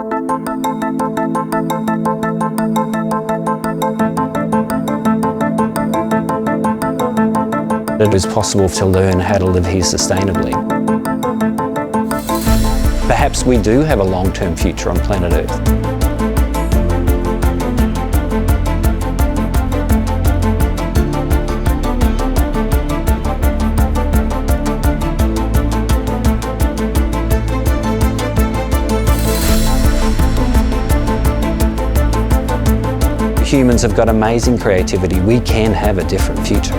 It is possible to learn how to live here sustainably. Perhaps we do have a long-term future on planet Earth. Humans have got amazing creativity. We can have a different future.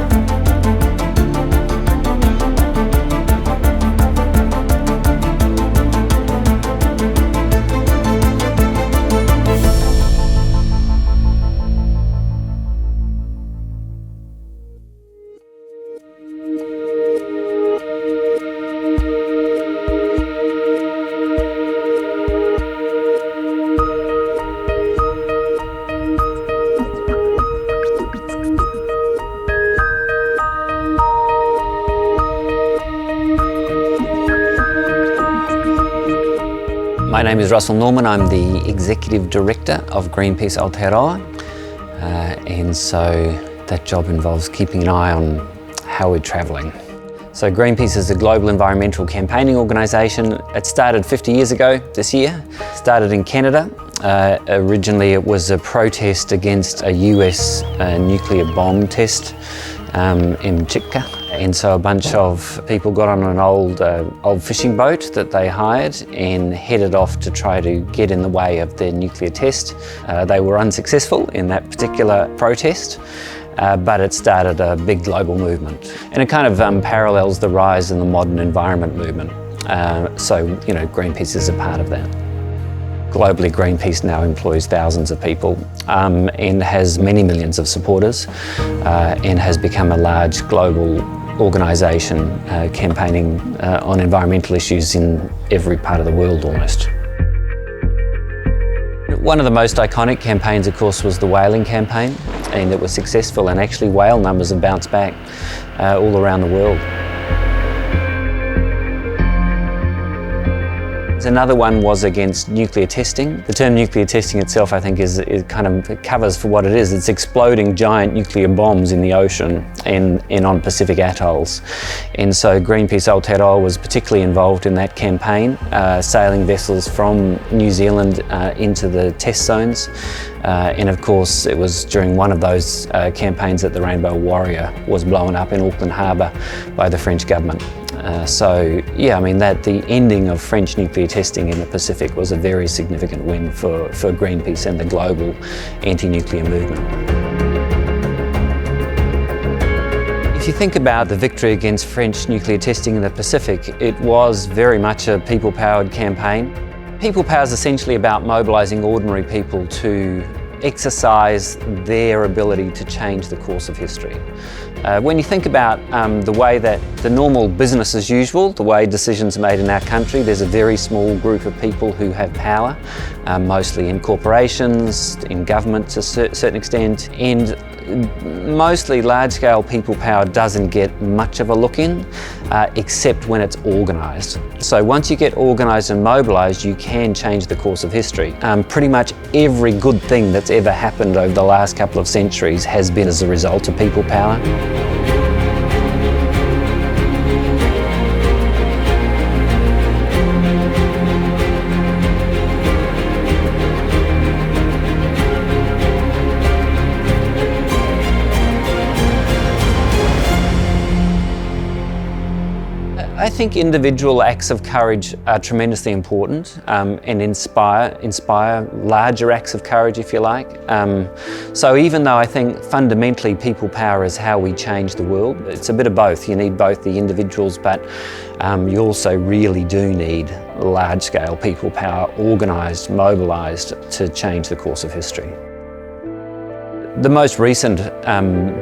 My name is Russell Norman. I'm the Executive Director of Greenpeace Aotearoa, and so that job involves keeping an eye on how we're travelling. So Greenpeace is a global environmental campaigning organisation. It started 50 years ago this year. Started in Canada. Originally it was a protest against a US nuclear bomb test in Chitka. And so a bunch of people got on an old fishing boat that they hired and headed off to try to get in the way of the nuclear test. They were unsuccessful in that particular protest, but it started a big global movement. And it kind of parallels the rise in the modern environment movement. So, you know, Greenpeace is a part of that. Globally, Greenpeace now employs thousands of people and has many millions of supporters and has become a large global organisation campaigning on environmental issues in every part of the world almost. One of the most iconic campaigns, of course, was the whaling campaign, and it was successful, and actually whale numbers have bounced back all around the world. Another one was against nuclear testing. The term nuclear testing itself, I think, it covers for what it is. It's exploding giant nuclear bombs in the ocean and on Pacific atolls. And so Greenpeace Aotearoa was particularly involved in that campaign, sailing vessels from New Zealand into the test zones. And of course, it was during one of those campaigns that the Rainbow Warrior was blown up in Auckland Harbour by the French government. So yeah, I mean, the ending of French nuclear testing in the Pacific was a very significant win for Greenpeace and the global anti-nuclear movement. If you think about the victory against French nuclear testing in the Pacific, it was very much a people-powered campaign. People power is essentially about mobilising ordinary people to exercise their ability to change the course of history. When you think about the way that the normal business as usual, the way decisions are made in our country, there's a very small group of people who have power, mostly in corporations, in government to a certain extent, and mostly large-scale people power doesn't get much of a look in, except when it's organised. So once you get organised and mobilised, you can change the course of history. Pretty much every good thing that's ever happened over the last couple of centuries has been as a result of people power. I think individual acts of courage are tremendously important and inspire larger acts of courage, if you like. So even though I think fundamentally people power is how we change the world, it's a bit of both. You need both the individuals, but you also really do need large-scale people power, organised, mobilised to change the course of history. The most recent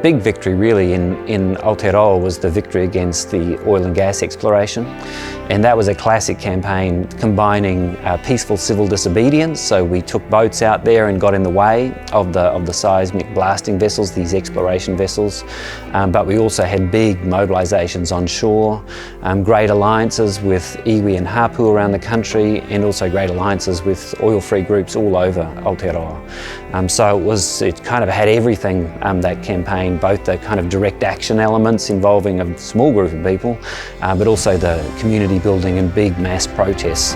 big victory really in Aotearoa was the victory against the oil and gas exploration, and that was a classic campaign combining peaceful civil disobedience. So we took boats out there and got in the way of the seismic blasting vessels, these exploration vessels, but we also had big mobilisations on shore, great alliances with iwi and hapu around the country, and also great alliances with oil-free groups all over Aotearoa. So it kind of had everything, that campaign, both the kind of direct action elements involving a small group of people, but also the community building and big mass protests.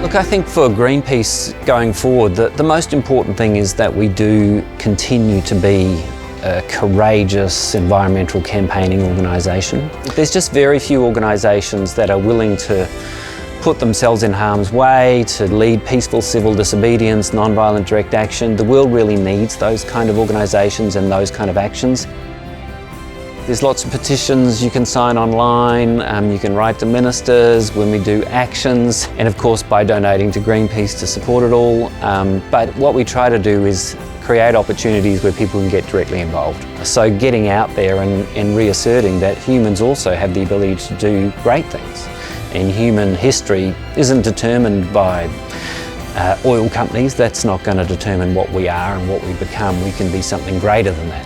Look, I think for Greenpeace going forward, the most important thing is that we do continue to be a courageous environmental campaigning organisation. There's just very few organisations that are willing to put themselves in harm's way, to lead peaceful civil disobedience, non-violent direct action. The world really needs those kind of organisations and those kind of actions. There's lots of petitions you can sign online, you can write to ministers when we do actions, and of course by donating to Greenpeace to support it all. But what we try to do is create opportunities where people can get directly involved. So getting out there and reasserting that humans also have the ability to do great things. And human history isn't determined by oil companies. That's not going to determine what we are and what we become. We can be something greater than that.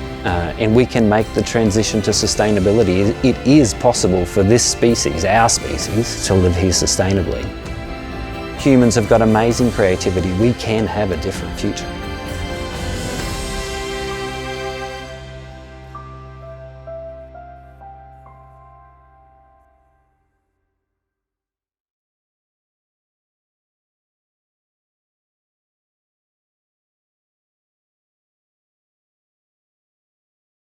And we can make the transition to sustainability. It is possible for this species, our species, to live here sustainably. Humans have got amazing creativity. We can have a different future.